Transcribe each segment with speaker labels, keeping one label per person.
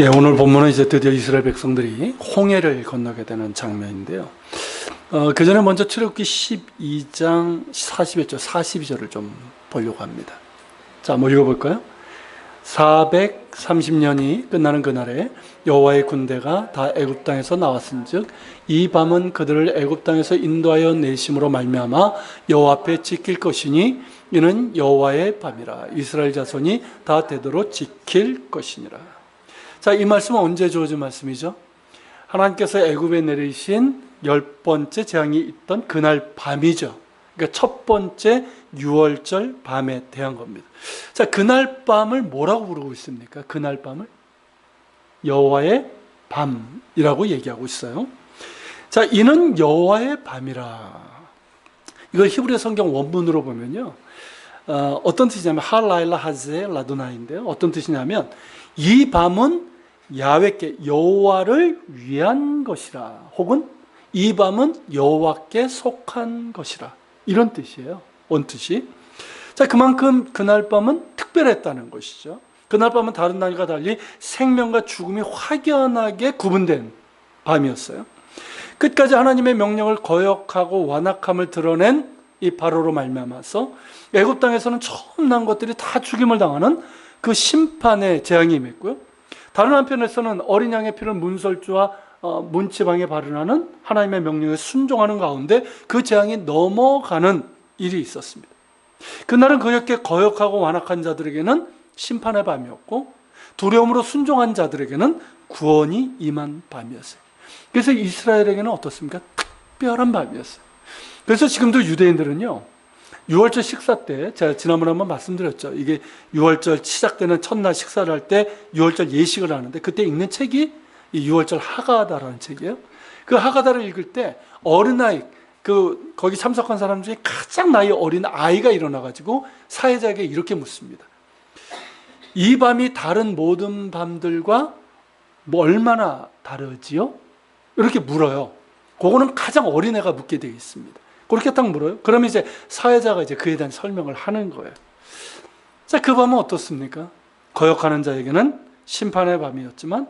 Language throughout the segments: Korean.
Speaker 1: 예, 오늘 본문은 이제 드디어 이스라엘 백성들이 홍해를 건너게 되는 장면인데요. 그 전에 먼저 출애굽기 12장 40절, 42절을 좀 보려고 합니다. 자, 한번 읽어볼까요? 430년이 끝나는 그날에 여호와의 군대가 다 애굽 땅에서 나왔은즉 이 밤은 그들을 애굽 땅에서 인도하여 내심으로 말미암아 여호와 앞에 지킬 것이니 이는 여호와의 밤이라. 이스라엘 자손이 다 되도록 지킬 것이니라. 자, 이 말씀은 언제 주어진 말씀이죠? 하나님께서 애굽에 내리신 10번째 재앙이 있던 그날 밤이죠. 그러니까 첫 번째 6월절 밤에 대한 겁니다. 자, 그날 밤을 뭐라고 부르고 있습니까? 그날 밤을 여호와의 밤이라고 얘기하고 있어요. 자, 이는 여호와의 밤이라. 이걸 히브리 성경 원문으로 보면요, 어떤 뜻이냐면 할라일라 하제 라도나인데요. 어떤 뜻이냐면 이 밤은 야훼께 여호와를 위한 것이라, 혹은 이 밤은 여호와께 속한 것이라, 이런 뜻이에요. 원뜻이. 자, 그만큼 그날 밤은 특별했다는 것이죠. 그날 밤은 다른 날과 달리 생명과 죽음이 확연하게 구분된 밤이었어요. 끝까지 하나님의 명령을 거역하고 완악함을 드러낸 이 바로로 말미암아서 애굽 땅에서는 처음 난 것들이 다 죽임을 당하는 그 심판의 재앙이 임했고요. 다른 한편에서는 어린 양의 피를 문설주와 문지방에 바르라는 하나님의 명령에 순종하는 가운데 그 재앙이 넘어가는 일이 있었습니다. 그날은 그렇게 거역하고 완악한 자들에게는 심판의 밤이었고, 두려움으로 순종한 자들에게는 구원이 임한 밤이었어요. 그래서 이스라엘에게는 어떻습니까? 특별한 밤이었어요. 그래서 지금도 유대인들은요, 6월절 식사 때, 제가 지난번에 한번 말씀드렸죠. 이게 6월절 시작되는 첫날 식사를 할 때 6월절 예식을 하는데, 그때 읽는 책이 이 6월절 하가다라는 책이에요. 그 하가다를 읽을 때 어린아이, 거기 참석한 사람 중에 가장 나이 어린 아이가 일어나가지고 사회자에게 이렇게 묻습니다. 이 밤이 다른 모든 밤들과 뭐 얼마나 다르지요? 이렇게 물어요. 그거는 가장 어린애가 묻게 되어 있습니다. 그렇게 딱 물어요. 그러면 이제 사회자가 이제 그에 대한 설명을 하는 거예요. 자, 그 밤은 어떻습니까? 거역하는 자에게는 심판의 밤이었지만,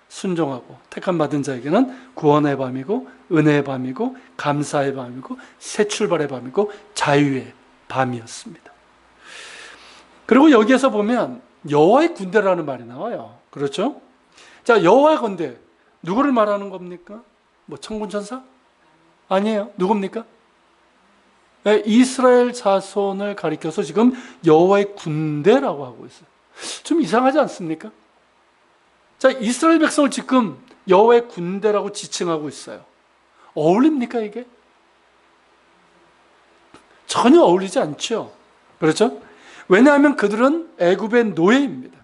Speaker 1: 순종하고 택함 받은 자에게는 구원의 밤이고, 은혜의 밤이고, 감사의 밤이고, 새 출발의 밤이고, 자유의 밤이었습니다. 그리고 여기에서 보면 여호와의 군대라는 말이 나와요. 그렇죠? 자, 여호와의 군대, 누구를 말하는 겁니까? 뭐 천군 천사? 아니에요. 누굽니까? 네, 이스라엘 자손을 가리켜서 지금 여호와의 군대라고 하고 있어요. 좀 이상하지 않습니까? 자, 이스라엘 백성을 지금 여호와의 군대라고 지칭하고 있어요. 어울립니까, 이게? 전혀 어울리지 않죠. 그렇죠? 왜냐하면 그들은 애굽의 노예입니다.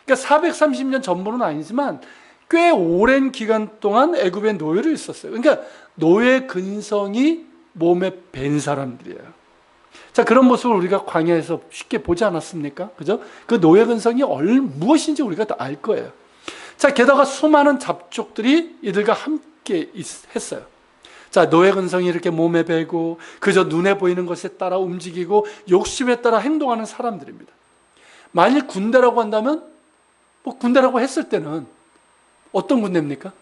Speaker 1: 그러니까 430년 전부는 아니지만 꽤 오랜 기간 동안 애굽의 노예로 있었어요. 그러니까 노예 근성이 몸에 밴 사람들이에요. 자, 그런 모습을 우리가 광야에서 쉽게 보지 않았습니까? 그죠? 그 노예 근성이 무엇인지 우리가 다 알 거예요. 자, 게다가 수많은 잡족들이 이들과 함께 했어요. 자, 노예 근성이 이렇게 몸에 배고 그저 눈에 보이는 것에 따라 움직이고 욕심에 따라 행동하는 사람들입니다. 만일 군대라고 한다면, 뭐 군대라고 했을 때는 어떤 군대입니까?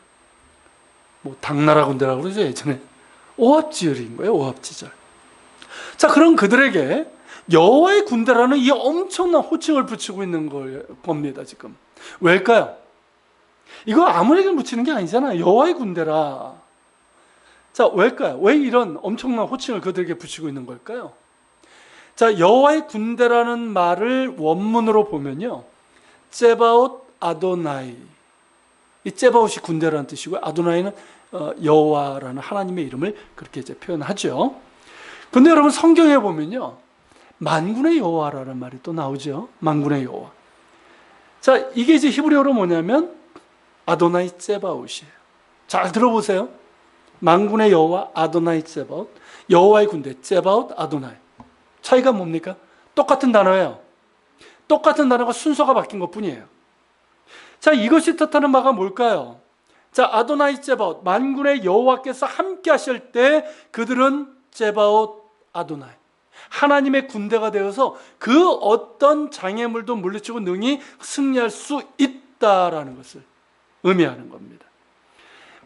Speaker 1: 뭐 당나라 군대라고 그러죠, 예전에. 오합지졸인 거예요, 오합지졸. 자, 그럼 그들에게 여호와의 군대라는 이 엄청난 호칭을 붙이고 있는 겁니다, 지금. 왜일까요? 이거 아무에게나 붙이는 게 아니잖아요. 여호와의 군대라. 자, 왜일까요? 왜 이런 엄청난 호칭을 그들에게 붙이고 있는 걸까요? 자, 여호와의 군대라는 말을 원문으로 보면요, ጼ바옷 아도나이. 이 ጼ바옷이 군대라는 뜻이고요, 아도나이는 여호와라는 하나님의 이름을 그렇게 이제 표현하죠. 근데 여러분, 성경에 보면요, 만군의 여호와라는 말이 또 나오죠. 만군의 여호와. 자, 이게 이제 히브리어로 뭐냐면 아도나이 ጼ바옷이에요. 잘 들어보세요. 만군의 여호와 아도나이 ጼ바옷. 여호와의 군대 ጼ바옷 아도나이. 차이가 뭡니까? 똑같은 단어예요. 똑같은 단어가 순서가 바뀐 것뿐이에요. 자, 이것이 뜻하는 바가 뭘까요? 자, 아도나이 ጼ바옷, 만군의 여호와께서 함께 하실 때 그들은 ጼ바옷 아도나이, 하나님의 군대가 되어서 그 어떤 장애물도 물리치고 능히 승리할 수 있다라는 것을 의미하는 겁니다.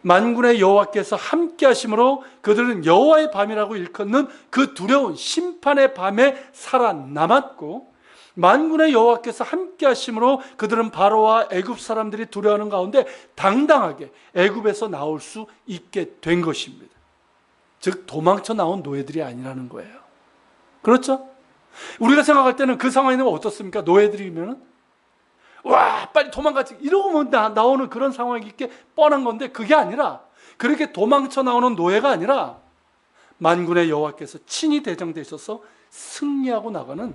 Speaker 1: 만군의 여호와께서 함께 하심으로 그들은 여호와의 밤이라고 일컫는 그 두려운 심판의 밤에 살아남았고, 만군의 여호와께서 함께 하심으로 그들은 바로와 애굽 사람들이 두려워하는 가운데 당당하게 애굽에서 나올 수 있게 된 것입니다. 즉 도망쳐 나온 노예들이 아니라는 거예요. 그렇죠? 우리가 생각할 때는 그 상황이 되면 어떻습니까? 노예들이면은 와 빨리 도망가지 이러고 나오는 그런 상황이 있게 뻔한 건데, 그게 아니라, 그렇게 도망쳐 나오는 노예가 아니라 만군의 여호와께서 친히 대장돼 있어서 승리하고 나가는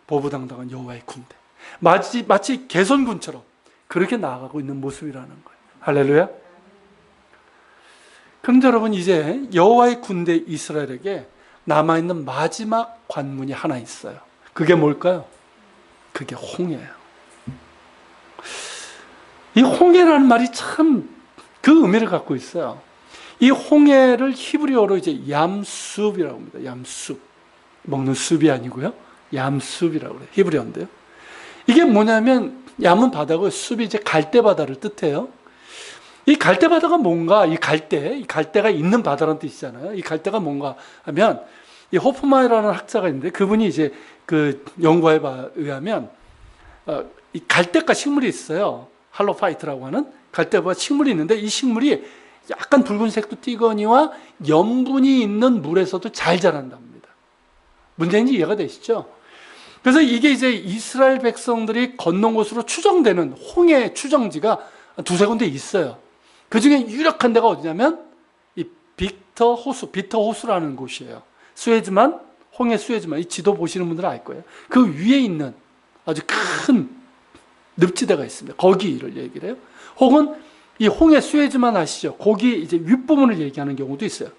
Speaker 1: 보부당당한 여호와의 군대, 마치 개선군처럼 그렇게 나아가고 있는 모습이라는 거예요. 할렐루야. 그런데 여러분, 이제 여호와의 군대 이스라엘에게 남아있는 마지막 관문이 하나 있어요. 그게 뭘까요? 그게 홍해예요. 이 홍해라는 말이 참 그 의미를 갖고 있어요. 이 홍해를 히브리어로 이제 얌숲이라고 합니다. 얌숲. 먹는 숲이 아니고요. 얌숲이라고 그래요. 히브리어인데요. 이게 뭐냐면, 얌은 바다고 숲이 이제 갈대바다를 뜻해요. 이 갈대바다가 뭔가, 이 갈대가 있는 바다라는 뜻이잖아요. 이 갈대가 뭔가 하면, 이 호프만이라는 학자가 있는데, 그분이 이제 그 연구에 의하면, 이 갈대가 식물이 있어요. 할로파이트라고 하는 갈대와 식물이 있는데, 이 식물이 약간 붉은색도 띠거니와 염분이 있는 물에서도 잘 자란답니다. 문제인지 이해가 되시죠? 그래서 이게 이제 이스라엘 백성들이 건넌 곳으로 추정되는 홍해 추정지가 두세 군데 있어요. 그 중에 유력한 데가 어디냐면 이 비터 호수라는 곳이에요. 홍해 수에즈만, 이 지도 보시는 분들은 알 거예요. 그 위에 있는 아주 큰 늪지대가 있습니다. 거기를 얘기를 해요. 혹은 이 홍해 수에즈만 아시죠? 거기 이제 윗부분을 얘기하는 경우도 있어요.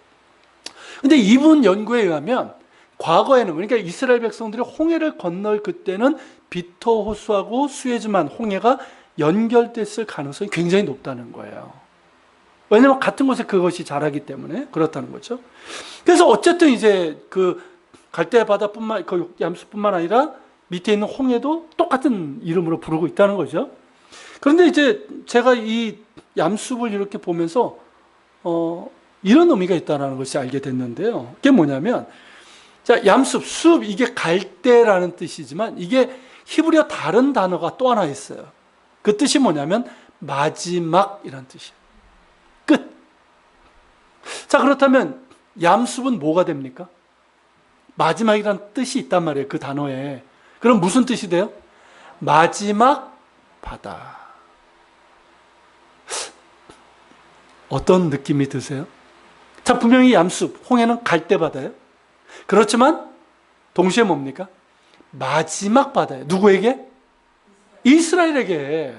Speaker 1: 근데 이분 연구에 의하면 과거에는, 그러니까 이스라엘 백성들이 홍해를 건널 그때는 비터 호수하고 수에즈만 홍해가 연결됐을 가능성이 굉장히 높다는 거예요. 왜냐하면 같은 곳에 그것이 자라기 때문에 그렇다는 거죠. 그래서 어쨌든 이제 그 갈대 바다뿐만, 그 얌수뿐만 아니라 밑에 있는 홍해도 똑같은 이름으로 부르고 있다는 거죠. 그런데 이제 제가 이 얌숲을 이렇게 보면서 이런 의미가 있다는 것이 알게 됐는데요. 그게 뭐냐면, 자, 얌숲, 숲, 이게 갈대라는 뜻이지만 이게 히브리어 다른 단어가 또 하나 있어요. 그 뜻이 뭐냐면 마지막이라는 뜻이에요. 끝. 자, 그렇다면 얌숲은 뭐가 됩니까? 마지막이라는 뜻이 있단 말이에요. 그 단어에. 그럼 무슨 뜻이 돼요? 마지막 바다. 어떤 느낌이 드세요? 자, 분명히 얌숲, 홍해는 갈대바다예요. 그렇지만 동시에 뭡니까? 마지막 바다예요. 누구에게? 이스라엘에게.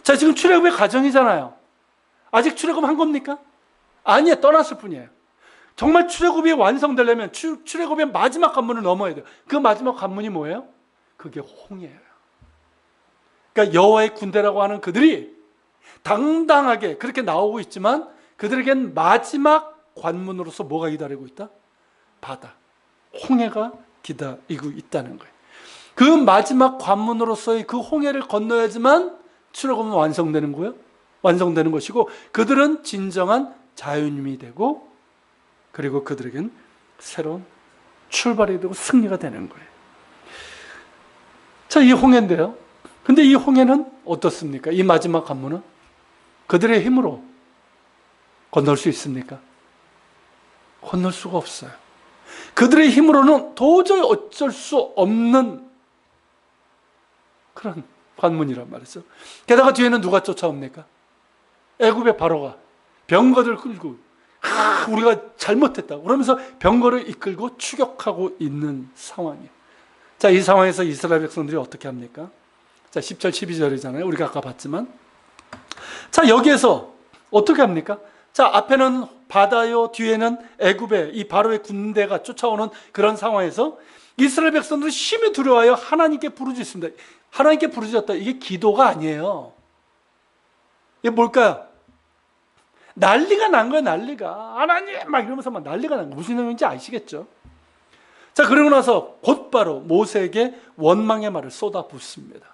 Speaker 1: 자, 지금 출애굽의 과정이잖아요. 아직 출애굽한 겁니까? 아니에요. 떠났을 뿐이에요. 정말 출애굽이 완성되려면 출애굽의 마지막 관문을 넘어야 돼요. 그 마지막 관문이 뭐예요? 그게 홍해예요. 그러니까 여호와의 군대라고 하는 그들이 당당하게 그렇게 나오고 있지만 그들에겐 마지막 관문으로서 뭐가 기다리고 있다? 바다, 홍해가 기다리고 있다는 거예요. 그 마지막 관문으로서의 그 홍해를 건너야지만 출애굽은 완성되는 거예요. 완성되는 것이고, 그들은 진정한 자유인이 되고, 그리고 그들에겐 새로운 출발이 되고 승리가 되는 거예요. 자, 이 홍해인데요. 근데 이 홍해는 어떻습니까? 이 마지막 관문은 그들의 힘으로 건널 수 있습니까? 건널 수가 없어요. 그들의 힘으로는 도저히 어쩔 수 없는 그런 관문이란 말이죠. 게다가 뒤에는 누가 쫓아옵니까? 애굽의 바로가 병거들 끌고 우리가 잘못했다 그러면서 병거를 이끌고 추격하고 있는 상황이에요. 자, 이 상황에서 이스라엘 백성들이 어떻게 합니까? 자, 10절 12절이잖아요. 우리가 아까 봤지만. 자, 여기에서 어떻게 합니까? 자, 앞에는 바다요, 뒤에는 애굽의 이 바로의 군대가 쫓아오는 그런 상황에서 이스라엘 백성들이 심히 두려워하여 하나님께 부르짖습니다. 하나님께 부르짖었다. 이게 기도가 아니에요. 이게 뭘까요? 난리가 난 거예요, 난리가. 하나님! 막 이러면서 막 난리가 난 거예요. 무슨 내용인지 아시겠죠? 자, 그러고 나서 곧바로 모세에게 원망의 말을 쏟아붓습니다.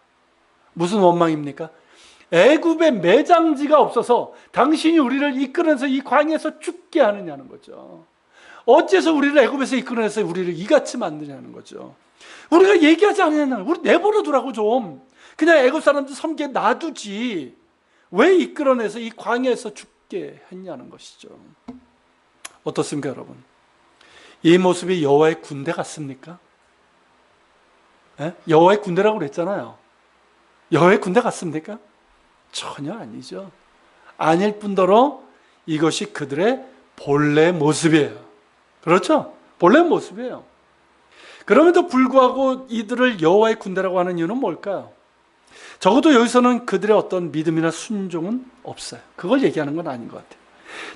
Speaker 1: 무슨 원망입니까? 애굽에 매장지가 없어서 당신이 우리를 이끌어내서 이 광야에서 죽게 하느냐는 거죠. 어째서 우리를 애굽에서 이끌어내서 우리를 이같이 만드냐는 거죠. 우리가 얘기하지 않느냐, 우리 내버려 두라고 좀. 그냥 애굽 사람들 섬기게 놔두지. 왜 이끌어내서 이 광야에서 죽게 했냐는 것이죠. 어떻습니까, 여러분? 이 모습이 여호와의 군대 같습니까? 예? 여호와의 군대라고 그랬잖아요. 여호와의 군대 같습니까? 전혀 아니죠. 아닐 뿐더러 이것이 그들의 본래 모습이에요. 그렇죠? 본래 모습이에요. 그럼에도 불구하고 이들을 여호와의 군대라고 하는 이유는 뭘까요? 적어도 여기서는 그들의 어떤 믿음이나 순종은 없어요. 그걸 얘기하는 건 아닌 것 같아요.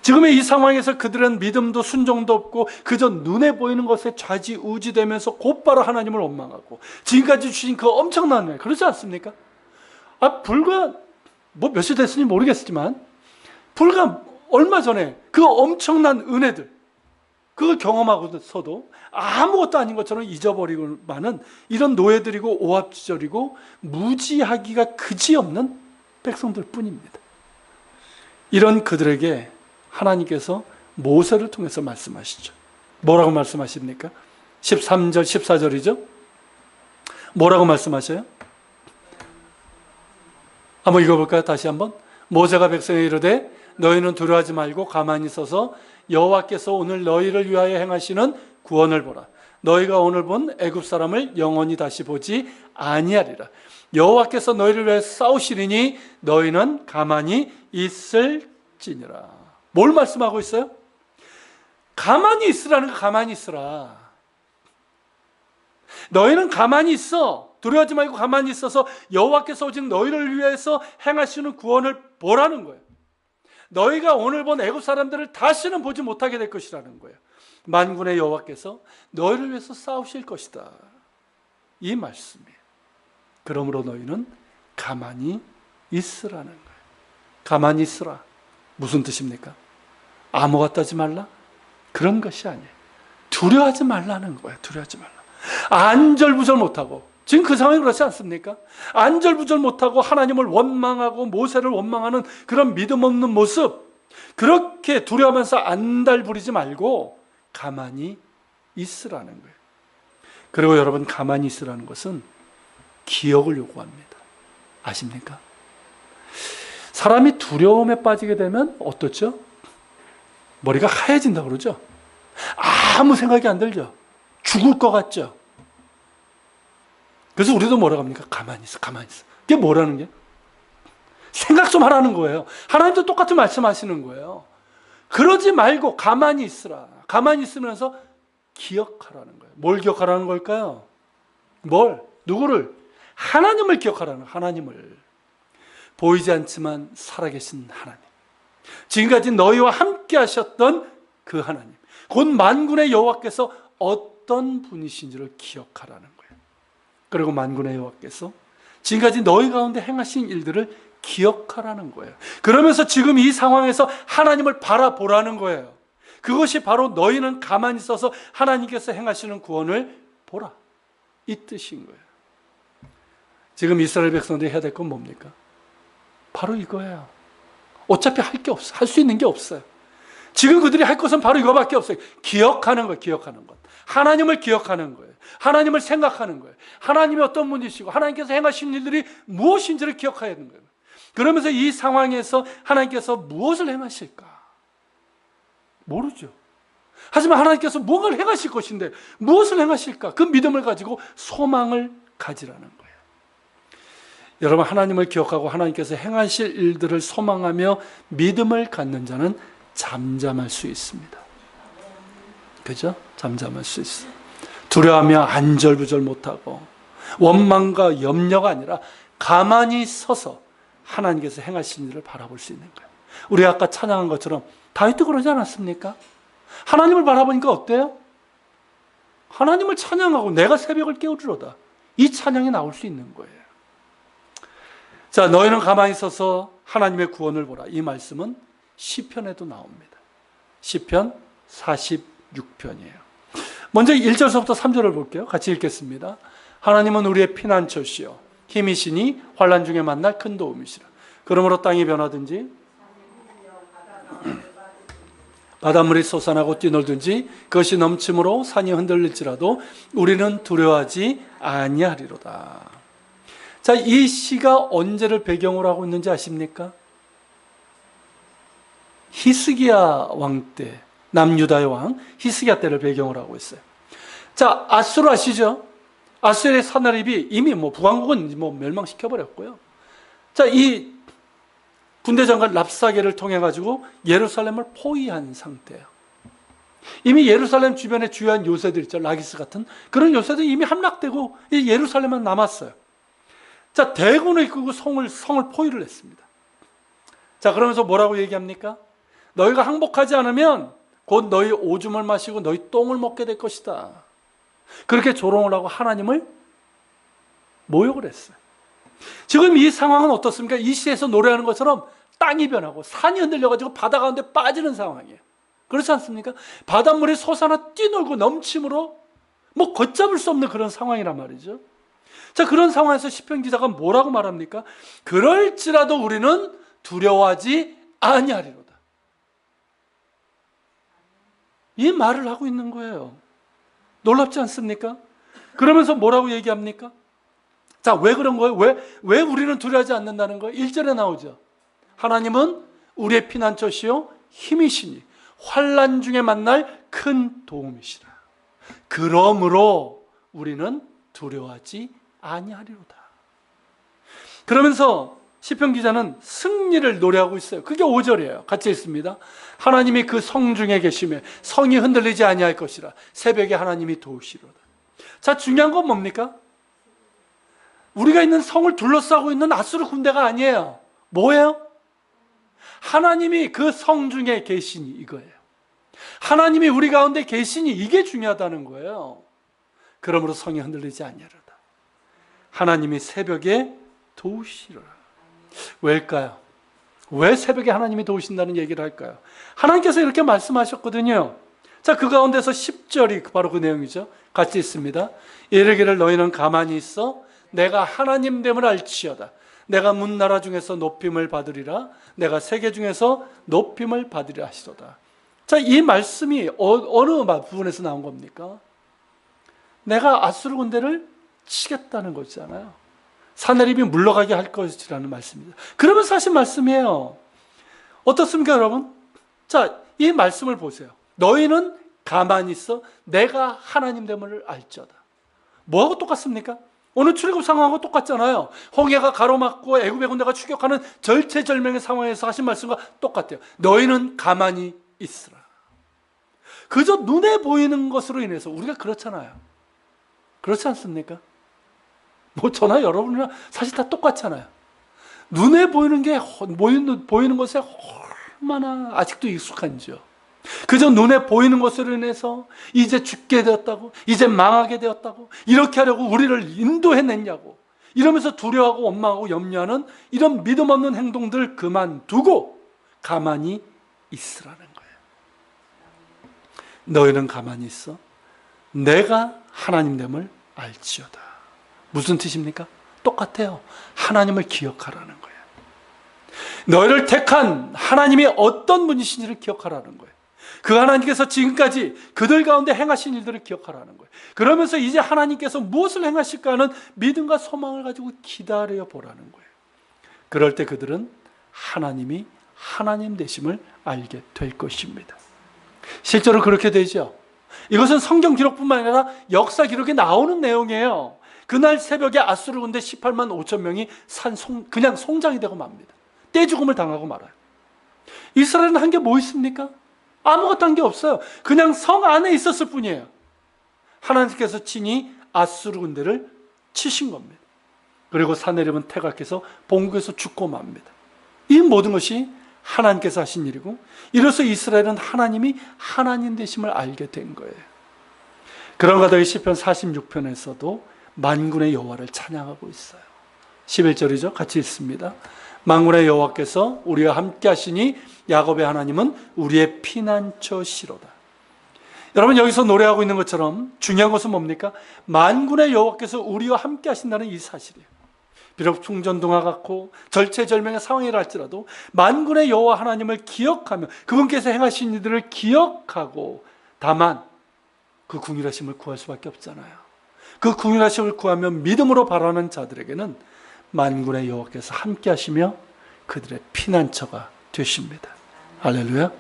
Speaker 1: 지금의 이 상황에서 그들은 믿음도 순종도 없고 그저 눈에 보이는 것에 좌지우지되면서 곧바로 하나님을 원망하고 지금까지 주신 그 엄청난 은혜, 그렇지 않습니까? 불과 몇 시 됐으니 모르겠지만 불과 얼마 전에 그 엄청난 은혜들, 그걸 경험하고서도 아무것도 아닌 것처럼 잊어버리고만은 이런 노예들이고 오합지졸이고 무지하기가 그지없는 백성들 뿐입니다. 이런 그들에게 하나님께서 모세를 통해서 말씀하시죠. 뭐라고 말씀하십니까? 13절, 14절이죠? 뭐라고 말씀하셔요? 한번 읽어볼까요? 다시 한번. 모세가 백성에 이르되 너희는 두려워하지 말고 가만히 있어서 여호와께서 오늘 너희를 위하여 행하시는 구원을 보라. 너희가 오늘 본 애굽 사람을 영원히 다시 보지 아니하리라. 여호와께서 너희를 위해 싸우시리니 너희는 가만히 있을지니라. 뭘 말씀하고 있어요? 가만히 있으라는 거. 가만히 있으라. 너희는 가만히 있어. 두려워하지 말고 가만히 있어서 여호와께서 오직 너희를 위해서 행하시는 구원을 보라는 거예요. 너희가 오늘 본 애굽 사람들을 다시는 보지 못하게 될 것이라는 거예요. 만군의 여호와께서 너희를 위해서 싸우실 것이다. 이 말씀이에요. 그러므로 너희는 가만히 있으라는 거예요. 가만히 있으라. 무슨 뜻입니까? 아무것도 하지 말라? 그런 것이 아니에요. 두려워하지 말라는 거예요. 두려워하지 말라. 안절부절 못하고, 지금 그 상황이 그렇지 않습니까? 안절부절 못하고 하나님을 원망하고 모세를 원망하는 그런 믿음 없는 모습, 그렇게 두려워하면서 안달부리지 말고 가만히 있으라는 거예요. 그리고 여러분, 가만히 있으라는 것은 기억을 요구합니다. 아십니까? 사람이 두려움에 빠지게 되면 어떻죠? 머리가 하얘진다고 그러죠? 아무 생각이 안 들죠? 죽을 것 같죠? 그래서 우리도 뭐라고 합니까? 가만히 있어, 가만히 있어. 이게 뭐라는 게? 생각 좀 하라는 거예요. 하나님도 똑같은 말씀하시는 거예요. 그러지 말고 가만히 있으라. 가만히 있으면서 기억하라는 거예요. 뭘 기억하라는 걸까요? 뭘? 누구를? 하나님을 기억하라는 거예요. 하나님을. 보이지 않지만 살아계신 하나님. 지금까지 너희와 함께 하셨던 그 하나님. 곧 만군의 여호와께서 어떤 분이신지를 기억하라는 거예요. 그리고 만군의 여호와께서 지금까지 너희 가운데 행하신 일들을 기억하라는 거예요. 그러면서 지금 이 상황에서 하나님을 바라보라는 거예요. 그것이 바로 너희는 가만히 있어서 하나님께서 행하시는 구원을 보라, 이 뜻인 거예요. 지금 이스라엘 백성들이 해야 될 건 뭡니까? 바로 이거예요. 어차피 할 게 없어. 할 수 있는 게 없어요. 지금 그들이 할 것은 바로 이거밖에 없어요. 기억하는 것, 기억하는 것. 하나님을 기억하는 거예요. 하나님을 생각하는 거예요. 하나님이 어떤 분이시고 하나님께서 행하신 일들이 무엇인지를 기억해야 하는 거예요. 그러면서 이 상황에서 하나님께서 무엇을 행하실까? 모르죠. 하지만 하나님께서 무엇을 행하실 것인데 무엇을 행하실까? 그 믿음을 가지고 소망을 가지라는 거예요. 여러분, 하나님을 기억하고 하나님께서 행하실 일들을 소망하며 믿음을 갖는 자는 잠잠할 수 있습니다. 그죠? 잠잠할 수 있어요. 두려워하며 안절부절 못하고 원망과 염려가 아니라 가만히 서서 하나님께서 행하신 일을 바라볼 수 있는 거예요. 우리 아까 찬양한 것처럼 다윗도 그러지 않았습니까? 하나님을 바라보니까 어때요? 하나님을 찬양하고 내가 새벽을 깨우리로다. 이 찬양이 나올 수 있는 거예요. 자, 너희는 가만히 서서 하나님의 구원을 보라. 이 말씀은 시편에도 나옵니다. 시편 46편이에요. 먼저 1절서부터 3절을 볼게요. 같이 읽겠습니다. 하나님은 우리의 피난처시요 힘이시니 환난 중에 만날 큰 도움이시라. 그러므로 땅이 변하든지 바닷물이 솟아나고 뛰놀든지 그것이 넘침으로 산이 흔들릴지라도 우리는 두려워하지 아니하리로다. 자, 이 시가 언제를 배경으로 하고 있는지 아십니까? 히스기야 왕 때, 남유다의 왕 히스기야 때를 배경으로 하고 있어요. 자, 아수르 아시죠? 아수르의 사나립이 이미 북왕국은 멸망시켜버렸고요. 자, 이 군대 장관 랍사게를 통해 가지고 예루살렘을 포위한 상태예요. 이미 예루살렘 주변에 주요한 요새들 있죠. 라기스 같은 그런 요새들이 이미 함락되고 이 예루살렘만 남았어요. 자, 대군을 이끌고 성을 포위를 했습니다. 자, 그러면서 뭐라고 얘기합니까? 너희가 항복하지 않으면 곧 너희 오줌을 마시고 너희 똥을 먹게 될 것이다. 그렇게 조롱을 하고 하나님을 모욕을 했어요. 지금 이 상황은 어떻습니까? 이 시에서 노래하는 것처럼 땅이 변하고 산이 흔들려가지고 바다 가운데 빠지는 상황이에요. 그렇지 않습니까? 바닷물이 솟아나 뛰놀고 넘침으로 걷잡을 수 없는 그런 상황이란 말이죠. 자, 그런 상황에서 시편 기자가 뭐라고 말합니까? 그럴지라도 우리는 두려워하지 아니하리로다. 이 말을 하고 있는 거예요. 놀랍지 않습니까? 그러면서 뭐라고 얘기합니까? 자, 왜 그런 거예요? 왜 우리는 두려워하지 않는다는 거예요? 1절에 나오죠. 하나님은 우리의 피난처시요 힘이시니 환난 중에 만날 큰 도움이시라. 그러므로 우리는 두려워하지 아니하리로다. 그러면서 시편 기자는 승리를 노래하고 있어요. 그게 5절이에요. 같이 읽습니다. 하나님이 그 성 중에 계시며 성이 흔들리지 아니할 것이라. 새벽에 하나님이 도우시로다. 자, 중요한 건 뭡니까? 우리가 있는 성을 둘러싸고 있는 아수르 군대가 아니에요. 뭐예요? 하나님이 그 성 중에 계시니 이거예요. 하나님이 우리 가운데 계시니 이게 중요하다는 거예요. 그러므로 성이 흔들리지 아니하리로다. 하나님이 새벽에 도우시리라. 왜일까요? 왜 새벽에 하나님이 도우신다는 얘기를 할까요? 하나님께서 이렇게 말씀하셨거든요. 자, 그 가운데서 10절이 바로 그 내용이죠. 같이 있습니다. 이르기를 너희는 가만히 있어 내가 하나님됨을 알지어다. 내가 문나라 중에서 높임을 받으리라. 내가 세계 중에서 높임을 받으리라 하시도다. 자, 이 말씀이 어느 부분에서 나온 겁니까? 내가 아수르 군대를 치겠다는 거잖아요. 사내립이 물러가게 할 것이라는 말씀입니다. 그러면 사실 말씀이에요. 어떻습니까, 여러분? 자, 이 말씀을 보세요. 너희는 가만히 있어 내가 하나님됨을 알지어다. 뭐하고 똑같습니까? 오늘 출애굽 상황하고 똑같잖아요. 홍해가 가로막고 애굽의 군대가 추격하는 절체절명의 상황에서 하신 말씀과 똑같아요. 너희는 가만히 있으라. 그저 눈에 보이는 것으로 인해서 우리가 그렇잖아요. 그렇지 않습니까? 저나 여러분이나 사실 다 똑같잖아요. 눈에 보이는 게 보이는 것에 얼마나 아직도 익숙한지요. 그저 눈에 보이는 것으로 인해서 이제 죽게 되었다고, 이제 망하게 되었다고, 이렇게 하려고 우리를 인도해냈냐고 이러면서 두려워하고 원망하고 염려하는 이런 믿음 없는 행동들을 그만두고 가만히 있으라는 거예요. 너희는 가만히 있어 내가 하나님됨을 알지어다. 무슨 뜻입니까? 똑같아요. 하나님을 기억하라는 거예요. 너희를 택한 하나님이 어떤 분이신지를 기억하라는 거예요. 그 하나님께서 지금까지 그들 가운데 행하신 일들을 기억하라는 거예요. 그러면서 이제 하나님께서 무엇을 행하실까 하는 믿음과 소망을 가지고 기다려 보라는 거예요. 그럴 때 그들은 하나님이 하나님 되심을 알게 될 것입니다. 실제로 그렇게 되죠. 이것은 성경 기록뿐만 아니라 역사 기록에 나오는 내용이에요. 그날 새벽에 아수르 군대 18만 5천 명이 그냥 송장이 되고 맙니다. 떼죽음을 당하고 말아요. 이스라엘은 한 게 뭐 있습니까? 아무것도 한 게 없어요. 그냥 성 안에 있었을 뿐이에요. 하나님께서 친히 아수르 군대를 치신 겁니다. 그리고 사내립은 태각해서 본국에서 죽고 맙니다. 이 모든 것이 하나님께서 하신 일이고, 이로써 이스라엘은 하나님이 하나님 되심을 알게 된 거예요. 그런가 더이 시편 46편에서도 만군의 여호와를 찬양하고 있어요. 11절이죠. 같이 읽습니다. 만군의 여호와께서 우리와 함께 하시니 야곱의 하나님은 우리의 피난처시로다. 여러분, 여기서 노래하고 있는 것처럼 중요한 것은 뭡니까? 만군의 여호와께서 우리와 함께 하신다는 이 사실이에요. 비록 충전등화 같고 절체절명의 상황이라 할지라도 만군의 여호와 하나님을 기억하며 그분께서 행하신 일들을 기억하고 다만 그 궁휼하심을 구할 수밖에 없잖아요. 그 궁휼하심을 구하며 믿음으로 바라는 자들에게는 만군의 여호와께서 함께 하시며 그들의 피난처가 되십니다. 할렐루야.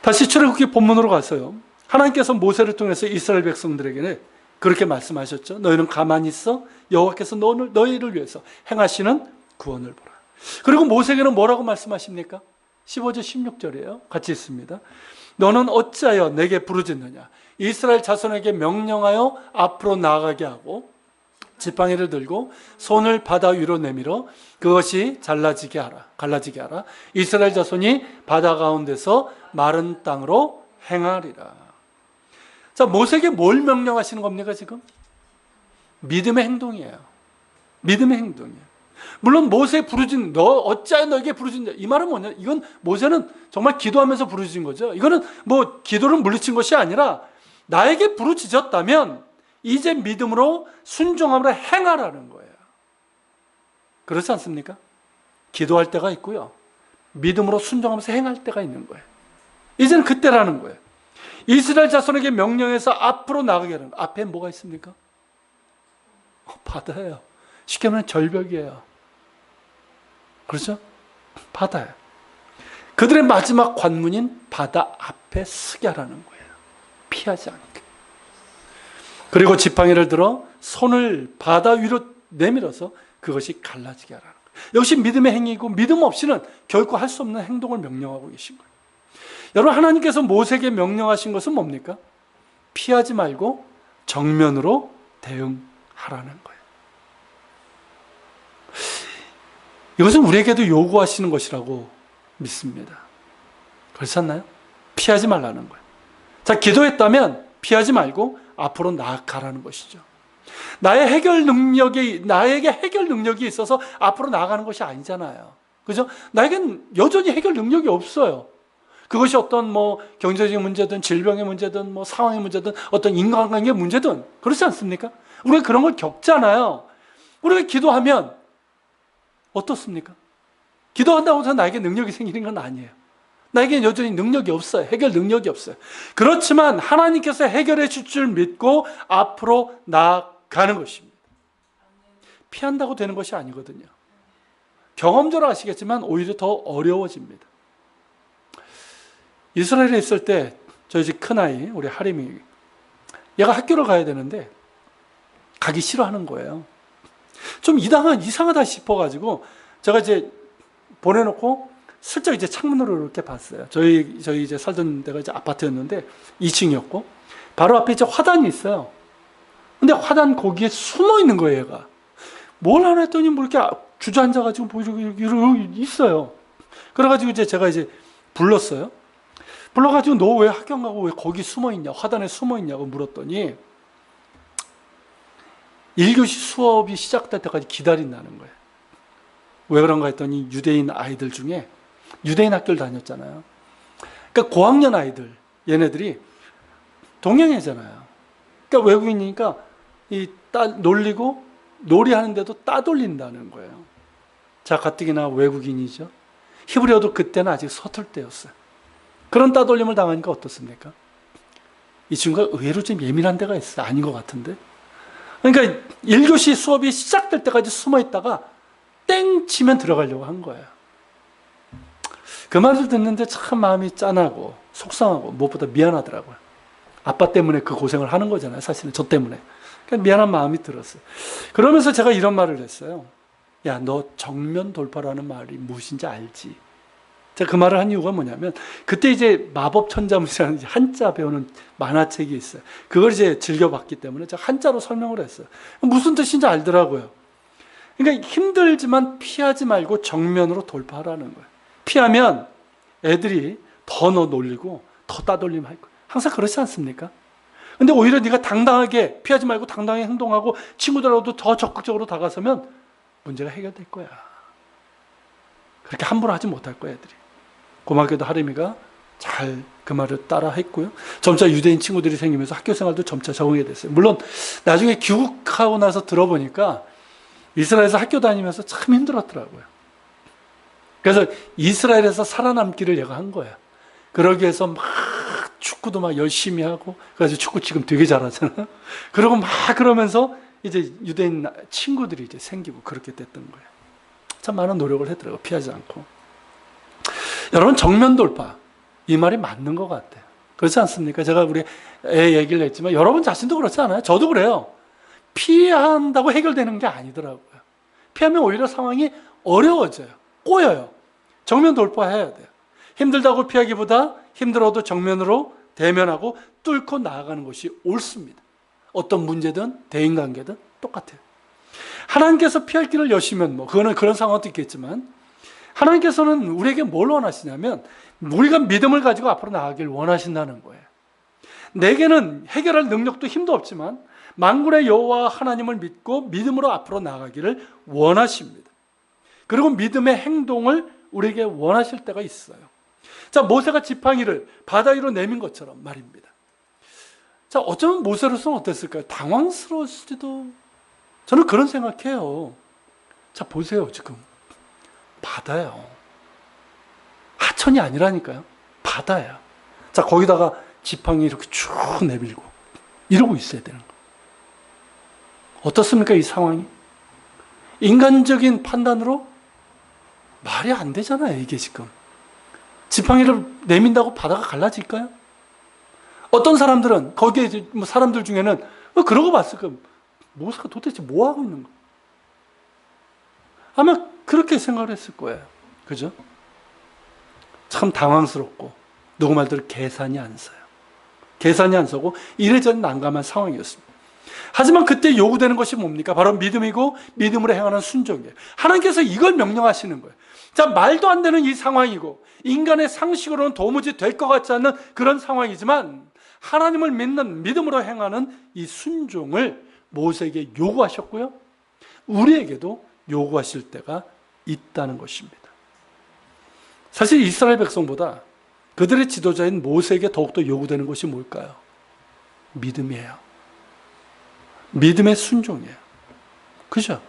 Speaker 1: 다시 출애굽기 본문으로 가서요, 하나님께서 모세를 통해서 이스라엘 백성들에게는 그렇게 말씀하셨죠. 너희는 가만히 있어 여호와께서 너희를 위해서 행하시는 구원을 보라. 그리고 모세에게는 뭐라고 말씀하십니까? 15절 16절이에요. 같이 있습니다. 너는 어찌하여 내게 부르짖느냐? 이스라엘 자손에게 명령하여 앞으로 나아가게 하고 지팡이를 들고 손을 바다 위로 내밀어 그것이 갈라지게 하라. 이스라엘 자손이 바다 가운데서 마른 땅으로 행하리라. 자, 모세에게 뭘 명령하시는 겁니까 지금? 믿음의 행동이에요. 믿음의 행동이에요. 물론 모세 부르짖는, 너 어찌하여 너에게 부르짖냐, 이 말은 뭐냐? 이건 모세는 정말 기도하면서 부르짖은 거죠. 이거는 뭐 기도를 물리친 것이 아니라 나에게 부르짖었다면 이제 믿음으로 순종함으로 행하라는 거예요. 그렇지 않습니까? 기도할 때가 있고요, 믿음으로 순종하면서 행할 때가 있는 거예요. 이제는 그때라는 거예요. 이스라엘 자손에게 명령해서 앞으로 나가게 하는, 앞에 뭐가 있습니까? 바다예요. 쉽게 말하면 절벽이에요. 그렇죠? 바다예요. 그들의 마지막 관문인 바다 앞에 서게 하라는 거예요. 피하지 않게. 그리고 지팡이를 들어 손을 바다 위로 내밀어서 그것이 갈라지게 하라는 거예요. 역시 믿음의 행위이고 믿음 없이는 결코 할 수 없는 행동을 명령하고 계신 거예요. 여러분, 하나님께서 모세에게 명령하신 것은 뭡니까? 피하지 말고 정면으로 대응하라는 거예요. 이것은 우리에게도 요구하시는 것이라고 믿습니다. 그렇지 않나요? 피하지 말라는 거예요. 자, 기도했다면 피하지 말고 앞으로 나아가라는 것이죠. 나에게 해결 능력이 있어서 앞으로 나아가는 것이 아니잖아요. 그죠? 나에겐 여전히 해결 능력이 없어요. 그것이 어떤 경제적인 문제든 질병의 문제든 상황의 문제든 어떤 인간관계의 문제든 그렇지 않습니까? 우리가 그런 걸 겪잖아요. 우리가 기도하면 어떻습니까? 기도한다고 해서 나에게 능력이 생기는 건 아니에요. 나에게는 여전히 능력이 없어요. 해결 능력이 없어요. 그렇지만 하나님께서 해결해 줄 줄 믿고 앞으로 나아가는 것입니다. 피한다고 되는 것이 아니거든요. 경험적으로 아시겠지만 오히려 더 어려워집니다. 이스라엘에 있을 때 저희 집 큰아이, 우리 하림이, 얘가 학교를 가야 되는데 가기 싫어하는 거예요. 좀 이상하다 싶어가지고 제가 이제 보내놓고 슬쩍 이제 창문으로 이렇게 봤어요. 저희 이제 살던 데가 이제 아파트였는데 2층이었고 바로 앞에 이제 화단이 있어요. 근데 화단 거기에 숨어 있는 거예요, 얘가. 뭘 하나 했더니 이렇게 주저앉아가지고 이러고 있어요. 그래가지고 이제 제가 이제 불렀어요. 불러가지고 너 왜 학교 안 가고 왜 거기 숨어 있냐, 화단에 숨어 있냐고 물었더니 1교시 수업이 시작될 때까지 기다린다는 거예요. 왜 그런가 했더니 유대인 아이들 중에, 유대인 학교를 다녔잖아요. 그러니까 고학년 아이들, 얘네들이 동양애잖아요. 그러니까 외국인이니까 놀리고 놀이하는데도 따돌린다는 거예요. 자, 가뜩이나 외국인이죠. 히브리어도 그때는 아직 서툴 때였어요. 그런 따돌림을 당하니까 어떻습니까? 이 친구가 의외로 좀 예민한 데가 있어요. 아닌 것 같은데. 그러니까 1교시 수업이 시작될 때까지 숨어 있다가 땡 치면 들어가려고 한 거예요. 그 말을 듣는데 참 마음이 짠하고 속상하고 무엇보다 미안하더라고요. 아빠 때문에 그 고생을 하는 거잖아요. 사실은 저 때문에. 그러니까 미안한 마음이 들었어요. 그러면서 제가 이런 말을 했어요. 야, 너 정면 돌파라는 말이 무엇인지 알지? 제가 그 말을 한 이유가 뭐냐면 그때 이제 마법 천자문이라는 한자 배우는 만화책이 있어요. 그걸 이제 즐겨봤기 때문에 제가 한자로 설명을 했어요. 무슨 뜻인지 알더라고요. 그러니까 힘들지만 피하지 말고 정면으로 돌파하라는 거예요. 피하면 애들이 더 너 놀리고 더 따돌림 할 거예요. 항상 그렇지 않습니까? 근데 오히려 네가 당당하게 피하지 말고 당당하게 행동하고 친구들하고도 더 적극적으로 다가서면 문제가 해결될 거야. 그렇게 함부로 하지 못할 거야, 애들이. 고맙게도 하림이가 잘 그 말을 따라 했고요. 점차 유대인 친구들이 생기면서 학교 생활도 점차 적응이 됐어요. 물론 나중에 귀국하고 나서 들어보니까 이스라엘에서 학교 다니면서 참 힘들었더라고요. 그래서 이스라엘에서 살아남기를 얘가 한 거야. 그러기 위해서 막 축구도 막 열심히 하고, 그래서 축구 지금 되게 잘하잖아. 그러고 막 그러면서 이제 유대인 친구들이 이제 생기고 그렇게 됐던 거예요. 참 많은 노력을 했더라고요. 피하지 않고. 여러분, 정면 돌파. 이 말이 맞는 것 같아요. 그렇지 않습니까? 제가 우리 애 얘기를 했지만 여러분 자신도 그렇지 않아요? 저도 그래요. 피한다고 해결되는 게 아니더라고요. 피하면 오히려 상황이 어려워져요. 꼬여요. 정면 돌파해야 돼요. 힘들다고 피하기보다 힘들어도 정면으로 대면하고 뚫고 나아가는 것이 옳습니다. 어떤 문제든 대인관계든 똑같아요. 하나님께서 피할 길을 여시면 그거는 그런 상황도 있겠지만, 하나님께서는 우리에게 뭘 원하시냐면 우리가 믿음을 가지고 앞으로 나아가길 원하신다는 거예요. 내게는 해결할 능력도 힘도 없지만 만군의 여호와 하나님을 믿고 믿음으로 앞으로 나아가기를 원하십니다. 그리고 믿음의 행동을 우리에게 원하실 때가 있어요. 자, 모세가 지팡이를 바다 위로 내민 것처럼 말입니다. 자, 어쩌면 모세로서는 어땠을까요? 당황스러웠을지도. 저는 그런 생각해요. 자, 보세요. 지금 바다예요. 하천이 아니라니까요. 바다야. 자, 거기다가 지팡이 이렇게 쭉 내밀고 이러고 있어야 되는 거예요. 어떻습니까? 이 상황이. 인간적인 판단으로 말이 안 되잖아요. 이게 지금. 지팡이를 내민다고 바다가 갈라질까요? 어떤 사람들은, 거기에 사람들 중에는 그러고 봤을 거예요. 모세가 도대체 뭐 하고 있는 거야? 아마 그렇게 생각을 했을 거예요. 그죠? 참 당황스럽고 누구 말대로 계산이 안 서요. 계산이 안 서고 이래저래 난감한 상황이었습니다. 하지만 그때 요구되는 것이 뭡니까? 바로 믿음이고 믿음으로 행하는 순종이에요. 하나님께서 이걸 명령하시는 거예요. 자, 말도 안 되는 이 상황이고 인간의 상식으로는 도무지 될 것 같지 않는 그런 상황이지만 하나님을 믿는 믿음으로 행하는 이 순종을 모세에게 요구하셨고요. 우리에게도 요구하실 때가 있다는 것입니다. 사실 이스라엘 백성보다 그들의 지도자인 모세에게 더욱더 요구되는 것이 뭘까요? 믿음이에요. 믿음의 순종이에요. 그죠?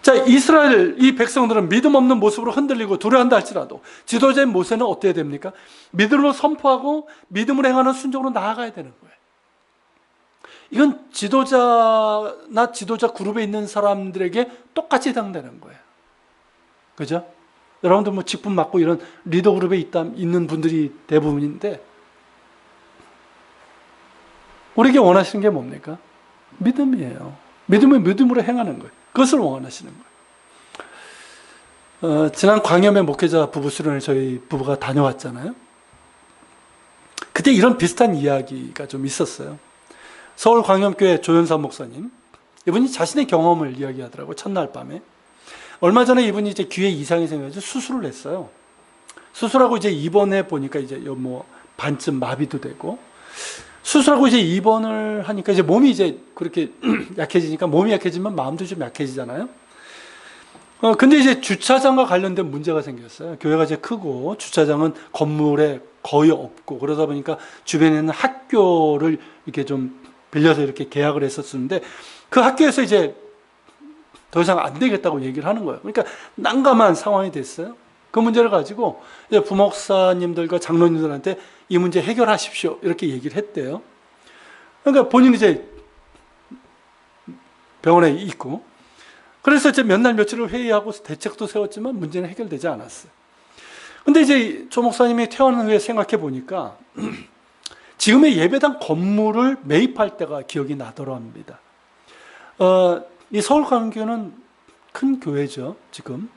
Speaker 1: 자, 이스라엘 이 백성들은 믿음 없는 모습으로 흔들리고 두려워한다 할지라도 지도자인 모세는 어때야 됩니까? 믿음으로 선포하고 믿음으로 행하는 순종으로 나아가야 되는 거예요. 이건 지도자나 지도자 그룹에 있는 사람들에게 똑같이 해당되는 거예요. 그죠? 여러분들 직분 맡고 이런 리더 그룹에 있는 분들이 대부분인데, 우리에게 원하시는 게 뭡니까? 믿음이에요. 믿음으로 행하는 거예요. 그것을 원하시는 거예요. 지난 광염의 목회자 부부 수련회 저희 부부가 다녀왔잖아요. 그때 이런 비슷한 이야기가 좀 있었어요. 서울 광염교회 조연사 목사님, 이분이 자신의 경험을 이야기하더라고요. 첫날 밤에. 얼마 전에 이분이 이제 귀에 이상이 생겨서 수술을 했어요. 수술하고 이제 입원해 보니까 이제 반쯤 마비도 되고, 수술하고 이제 입원을 하니까 이제 몸이 이제 그렇게 약해지니까, 몸이 약해지면 마음도 좀 약해지잖아요. 근데 이제 주차장과 관련된 문제가 생겼어요. 교회가 이제 크고 주차장은 건물에 거의 없고, 그러다 보니까 주변에는 학교를 이렇게 좀 빌려서 이렇게 계약을 했었는데, 그 학교에서 이제 더 이상 안 되겠다고 얘기를 하는 거예요. 그러니까 난감한 상황이 됐어요. 그 문제를 가지고 이제 부목사님들과 장로님들한테 이 문제 해결하십시오, 이렇게 얘기를 했대요. 그러니까 본인이 이제 병원에 있고, 그래서 이제 몇 날 며칠을 회의하고 대책도 세웠지만 문제는 해결되지 않았어요. 근데 이제 조 목사님이 퇴원 후에 생각해 보니까 지금의 예배당 건물을 매입할 때가 기억이 나더랍니다. 이 서울광교는 큰 교회죠, 지금.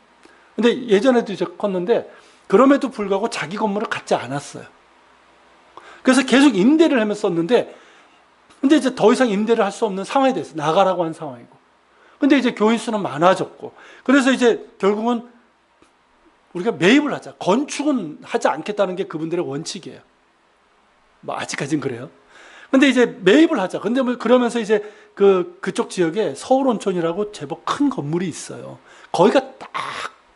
Speaker 1: 근데 예전에도 이제 컸는데, 그럼에도 불구하고 자기 건물을 갖지 않았어요. 그래서 계속 임대를 하면서 썼는데, 근데 이제 더 이상 임대를 할 수 없는 상황이 됐어요. 나가라고 한 상황이고. 근데 이제 교인 수는 많아졌고, 그래서 이제 결국은 우리가 매입을 하자. 건축은 하지 않겠다는 게 그분들의 원칙이에요. 아직까지는 그래요. 근데 이제 매입을 하자. 근데 그러면서 이제 그쪽 지역에 서울온천이라고 제법 큰 건물이 있어요. 거기가 딱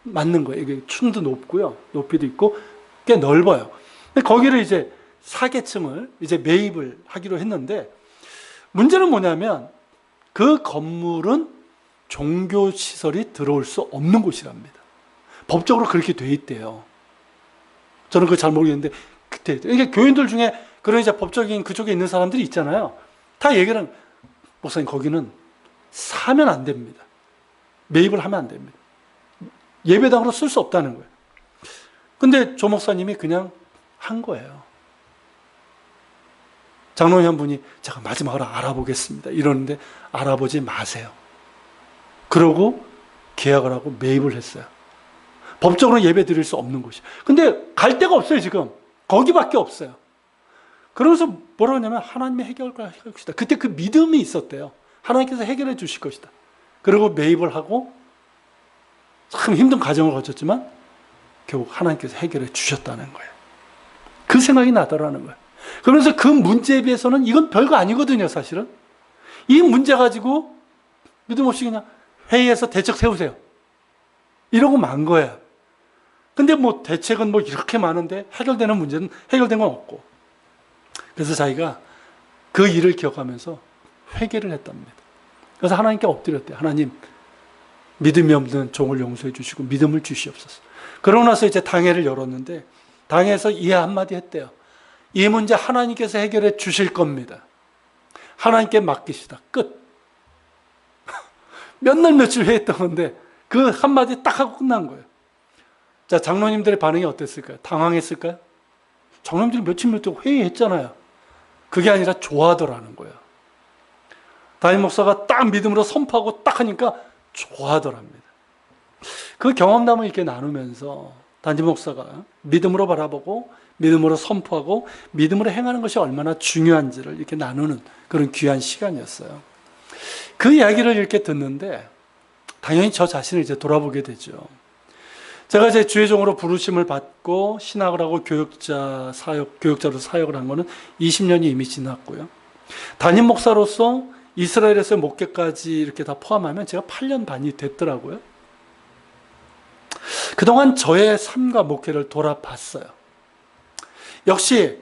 Speaker 1: 맞는 거예요. 이게 층도 높고요. 높이도 있고 꽤 넓어요. 근데 거기를 이제 4계층을 이제 매입을 하기로 했는데, 문제는 뭐냐면 그 건물은 종교 시설이 들어올 수 없는 곳이랍니다. 법적으로 그렇게 돼 있대요. 저는 그거 잘 모르겠는데 그때 그러니까 교인들 중에 그런 이제 법적인 그쪽에 있는 사람들이 있잖아요. 다 얘기는 목사님 거기는 사면 안 됩니다. 매입을 하면 안 됩니다. 예배당으로 쓸 수 없다는 거예요. 근데 조 목사님이 그냥 한 거예요. 장로님 한 분이 제가 마지막으로 알아보겠습니다 이러는데 알아보지 마세요. 그러고 계약을 하고 매입을 했어요. 법적으로 예배 드릴 수 없는 곳이. 근데 갈 데가 없어요 지금. 거기밖에 없어요. 그러면서 뭐라고 하냐면 하나님이 해결할 것이다. 그때 그 믿음이 있었대요. 하나님께서 해결해 주실 것이다. 그리고 매입을 하고 참 힘든 과정을 거쳤지만 결국 하나님께서 해결해 주셨다는 거예요. 그 생각이 나더라는 거예요. 그러면서 그 문제에 비해서는 이건 별거 아니거든요 사실은. 이 문제 가지고 믿음 없이 그냥 회의에서 대책 세우세요. 이러고 만 거예요. 근데 뭐 대책은 뭐 이렇게 많은데 해결되는 문제는 해결된 건 없고. 그래서 자기가 그 일을 기억하면서 회개를 했답니다. 그래서 하나님께 엎드렸대요. 하나님, 믿음이 없는 종을 용서해 주시고 믿음을 주시옵소서. 그러고 나서 이제 당회를 열었는데 당회에서 이 한마디 했대요. 이 문제 하나님께서 해결해 주실 겁니다. 하나님께 맡기시다. 끝. 몇 날 며칠 회의했던 건데 그 한마디 딱 하고 끝난 거예요. 자, 장로님들의 반응이 어땠을까요? 당황했을까요? 장로님들이 며칠 회의했잖아요. 그게 아니라 좋아하더라는 거예요. 담임 목사가 딱 믿음으로 선포하고 딱 하니까 좋아하더랍니다. 그 경험담을 이렇게 나누면서 담임 목사가 믿음으로 바라보고 믿음으로 선포하고 믿음으로 행하는 것이 얼마나 중요한지를 이렇게 나누는 그런 귀한 시간이었어요. 그 이야기를 이렇게 듣는데 당연히 저 자신을 이제 돌아보게 되죠. 제가 이제 주의종으로 부르심을 받고 신학을 하고 교육자로 사역을 한 거는 20년이 이미 지났고요. 담임 목사로서 이스라엘에서 목회까지 이렇게 다 포함하면 제가 8년 반이 됐더라고요. 그동안 저의 삶과 목회를 돌아봤어요. 역시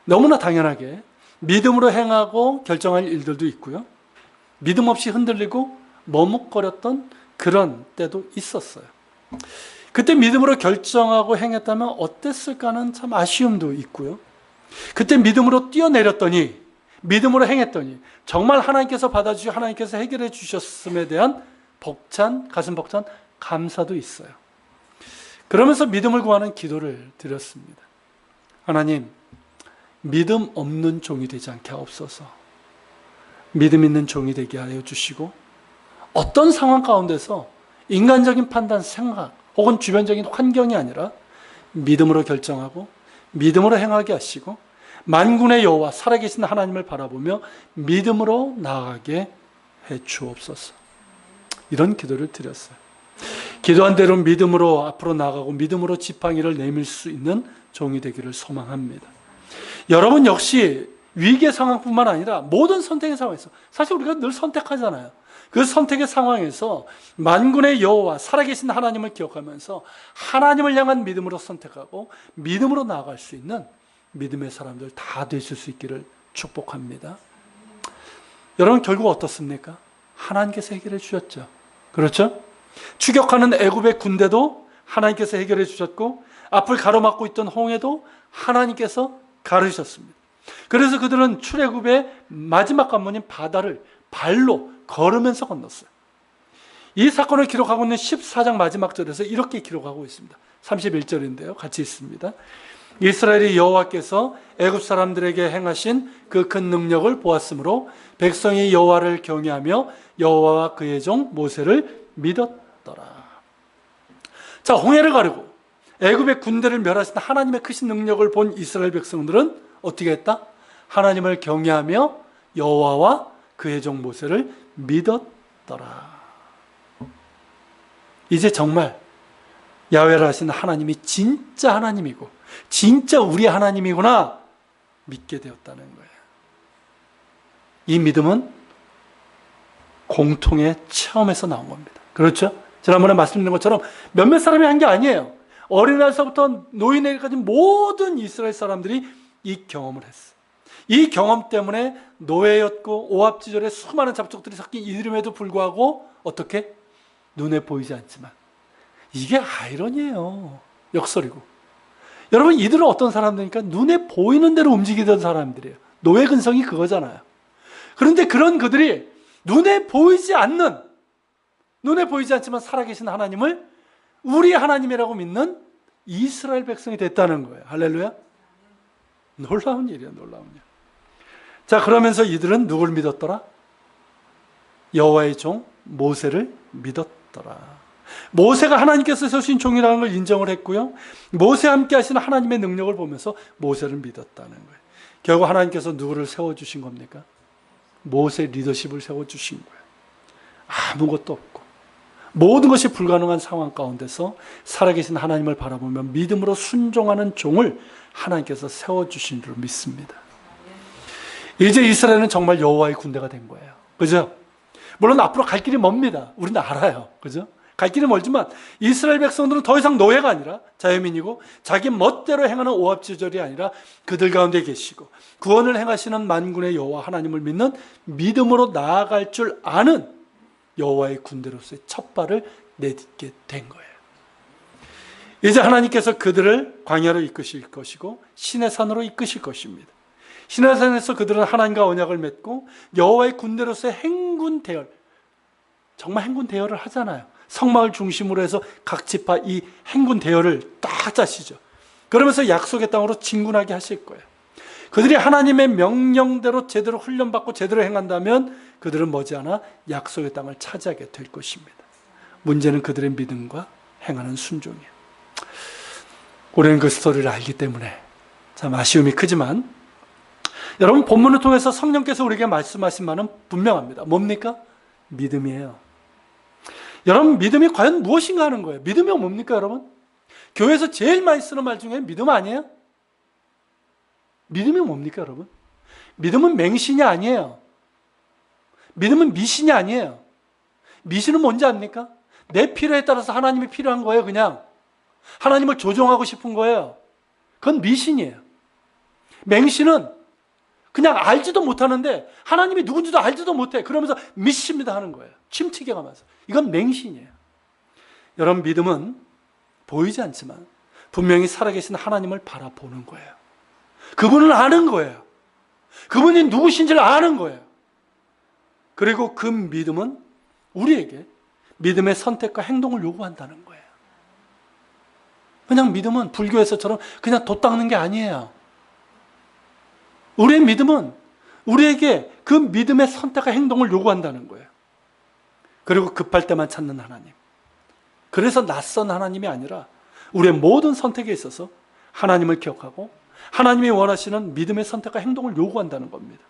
Speaker 1: 너무나 당연하게 믿음으로 행하고 결정할 일들도 있고요. 믿음 없이 흔들리고 머뭇거렸던 그런 때도 있었어요. 그때 믿음으로 결정하고 행했다면 어땠을까는 참 아쉬움도 있고요. 그때 믿음으로 뛰어내렸더니 믿음으로 행했더니 정말 하나님께서 받아주시고 하나님께서 해결해 주셨음에 대한 가슴 벅찬 감사도 있어요. 그러면서 믿음을 구하는 기도를 드렸습니다. 하나님, 믿음 없는 종이 되지 않게 하옵소서. 믿음 있는 종이 되게 하여 주시고 어떤 상황 가운데서 인간적인 판단, 생각 혹은 주변적인 환경이 아니라 믿음으로 결정하고 믿음으로 행하게 하시고 만군의 여호와 살아계신 하나님을 바라보며 믿음으로 나아가게 해 주옵소서. 이런 기도를 드렸어요. 기도한 대로 믿음으로 앞으로 나가고 믿음으로 지팡이를 내밀 수 있는 종이 되기를 소망합니다. 여러분 역시 위기의 상황뿐만 아니라 모든 선택의 상황에서 사실 우리가 늘 선택하잖아요. 그 선택의 상황에서 만군의 여호와 살아계신 하나님을 기억하면서 하나님을 향한 믿음으로 선택하고 믿음으로 나아갈 수 있는 믿음의 사람들 다 되실 수 있기를 축복합니다. 여러분 결국 어떻습니까? 하나님께서 해결해 주셨죠. 그렇죠? 추격하는 애굽의 군대도 하나님께서 해결해 주셨고 앞을 가로막고 있던 홍해도 하나님께서 가르셨습니다. 그래서 그들은 출애굽의 마지막 관문인 바다를 발로 걸으면서 건넜어요. 이 사건을 기록하고 있는 14장 마지막 절에서 이렇게 기록하고 있습니다. 31절인데요. 같이 있습니다. 이스라엘이 여호와께서 애굽 사람들에게 행하신 그 큰 능력을 보았으므로 백성이 여호와를 경외하며 여호와와 그의 종 모세를 믿었더라. 자, 홍해를 가르고 애굽의 군대를 멸하신 하나님의 크신 능력을 본 이스라엘 백성들은 어떻게 했다? 하나님을 경외하며 여호와와 그의 종 모세를 믿었더라. 이제 정말 야훼라 하신 하나님이 진짜 하나님이고 진짜 우리 하나님이구나 믿게 되었다는 거예요. 이 믿음은 공통의 체험에서 나온 겁니다. 그렇죠? 지난번에 말씀드린 것처럼 몇몇 사람이 한 게 아니에요. 어린아이서부터 노인에게까지 모든 이스라엘 사람들이 이 경험을 했어요. 이 경험 때문에 노예였고 오합지졸의 수많은 잡족들이 섞인 이름에도 불구하고 어떻게? 눈에 보이지 않지만. 이게 아이러니예요. 역설이고. 여러분, 이들은 어떤 사람들이니까 눈에 보이는 대로 움직이던 사람들이에요. 노예 근성이 그거잖아요. 그런데 그런 그들이 눈에 보이지 않지만 살아계신 하나님을 우리 하나님이라고 믿는 이스라엘 백성이 됐다는 거예요. 할렐루야. 놀라운 일이야, 놀라운 일. 자, 그러면서 이들은 누굴 믿었더라? 여호와의 종 모세를 믿었더라. 모세가 하나님께서 세우신 종이라는 걸 인정을 했고요. 모세와 함께 하시는 하나님의 능력을 보면서 모세를 믿었다는 거예요. 결국 하나님께서 누구를 세워주신 겁니까? 모세 리더십을 세워주신 거예요. 아무것도 없고 모든 것이 불가능한 상황 가운데서 살아계신 하나님을 바라보며 믿음으로 순종하는 종을 하나님께서 세워주신 줄 믿습니다. 이제 이스라엘은 정말 여호와의 군대가 된 거예요. 그죠? 물론 앞으로 갈 길이 멉니다. 우리는 알아요. 그죠? 갈 길이 멀지만 이스라엘 백성들은 더 이상 노예가 아니라 자유민이고 자기 멋대로 행하는 오합지졸이 아니라 그들 가운데 계시고 구원을 행하시는 만군의 여호와 하나님을 믿는 믿음으로 나아갈 줄 아는 여호와의 군대로서의 첫 발을 내딛게 된 거예요. 이제 하나님께서 그들을 광야로 이끄실 것이고 신의 산으로 이끄실 것입니다. 신의 산에서 그들은 하나님과 언약을 맺고 여호와의 군대로서의 행군 대열, 정말 행군 대열을 하잖아요. 성막을 중심으로 해서 각 지파 이 행군 대열을 딱 짜시죠. 그러면서 약속의 땅으로 진군하게 하실 거예요. 그들이 하나님의 명령대로 제대로 훈련받고 제대로 행한다면 그들은 머지않아 약속의 땅을 차지하게 될 것입니다. 문제는 그들의 믿음과 행하는 순종이에요. 우리는 그 스토리를 알기 때문에 참 아쉬움이 크지만 여러분, 본문을 통해서 성령께서 우리에게 말씀하신 말은 분명합니다. 뭡니까? 믿음이에요. 여러분, 믿음이 과연 무엇인가 하는 거예요. 믿음이 뭡니까, 여러분? 교회에서 제일 많이 쓰는 말 중에 믿음 아니에요? 믿음이 뭡니까, 여러분? 믿음은 맹신이 아니에요. 믿음은 미신이 아니에요. 미신은 뭔지 압니까? 내 필요에 따라서 하나님이 필요한 거예요, 그냥. 하나님을 조종하고 싶은 거예요. 그건 미신이에요. 맹신은 그냥 알지도 못하는데 하나님이 누군지도 알지도 못해. 그러면서 믿습니다 하는 거예요. 침튀게 가면서. 이건 맹신이에요. 여러분, 믿음은 보이지 않지만 분명히 살아계신 하나님을 바라보는 거예요. 그분을 아는 거예요. 그분이 누구신지를 아는 거예요. 그리고 그 믿음은 우리에게 믿음의 선택과 행동을 요구한다는 거예요. 그냥 믿음은 불교에서처럼 그냥 돛 닦는 게 아니에요. 우리의 믿음은 우리에게 그 믿음의 선택과 행동을 요구한다는 거예요. 그리고 급할 때만 찾는 하나님. 그래서 낯선 하나님이 아니라 우리의 모든 선택에 있어서 하나님을 기억하고 하나님이 원하시는 믿음의 선택과 행동을 요구한다는 겁니다.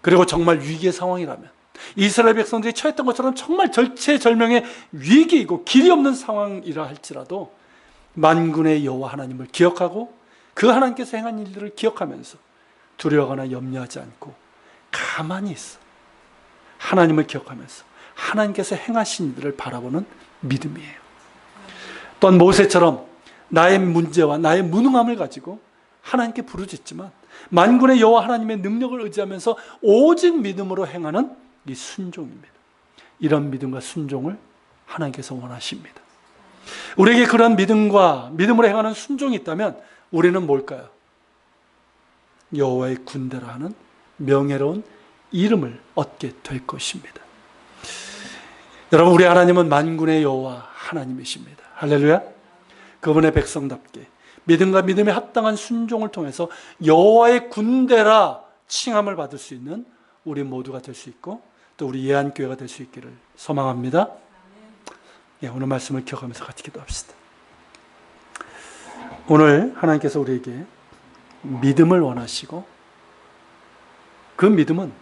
Speaker 1: 그리고 정말 위기의 상황이라면 이스라엘 백성들이 처했던 것처럼 정말 절체절명의 위기이고 길이 없는 상황이라 할지라도 만군의 여호와 하나님을 기억하고 그 하나님께서 행한 일들을 기억하면서 두려워하거나 염려하지 않고 가만히 있어 하나님을 기억하면서 하나님께서 행하신 일들을 바라보는 믿음이에요. 또한 모세처럼 나의 문제와 나의 무능함을 가지고 하나님께 부르짖지만 만군의 여호와 하나님의 능력을 의지하면서 오직 믿음으로 행하는 이 순종입니다. 이런 믿음과 순종을 하나님께서 원하십니다. 우리에게 그런 믿음과 믿음으로 행하는 순종이 있다면 우리는 뭘까요? 여호와의 군대라 하는 명예로운 이름을 얻게 될 것입니다. 여러분, 우리 하나님은 만군의 여호와 하나님이십니다. 할렐루야. 그분의 백성답게 믿음과 믿음에 합당한 순종을 통해서 여호와의 군대라 칭함을 받을 수 있는 우리 모두가 될 수 있고 또 우리 예안교회가 될 수 있기를 소망합니다. 예, 오늘 말씀을 기억하면서 같이 기도합시다. 오늘 하나님께서 우리에게 믿음을 원하시고 그 믿음은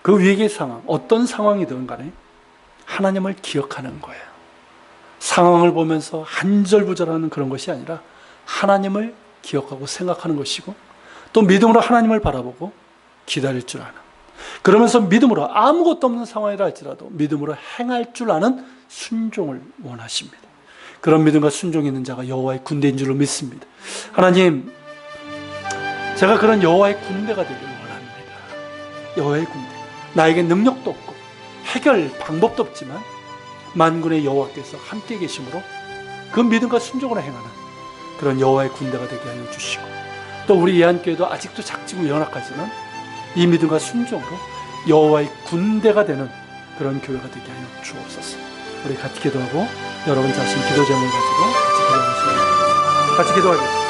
Speaker 1: 그 위기의 상황, 어떤 상황이든 간에 하나님을 기억하는 거예요. 상황을 보면서 한절부절하는 그런 것이 아니라 하나님을 기억하고 생각하는 것이고 또 믿음으로 하나님을 바라보고 기다릴 줄 아는, 그러면서 믿음으로 아무것도 없는 상황이라 할지라도 믿음으로 행할 줄 아는 순종을 원하십니다. 그런 믿음과 순종이 있는 자가 여호와의 군대인 줄로 믿습니다. 하나님, 제가 그런 여호와의 군대가 되기를 원합니다. 여호와의 군대. 나에게 능력도 없고 해결 방법도 없지만 만군의 여호와께서 함께 계심으로 그 믿음과 순종으로 행하는 그런 여호와의 군대가 되게 하여 주시고, 또 우리 예한교회도 아직도 작지고 연약하지만 이 믿음과 순종으로 여호와의 군대가 되는 그런 교회가 되게 하여 주옵소서. 우리 같이 기도하고 여러분 자신 기도 제목을 가지고 같이 기도하시면 같이 기도하겠습니다.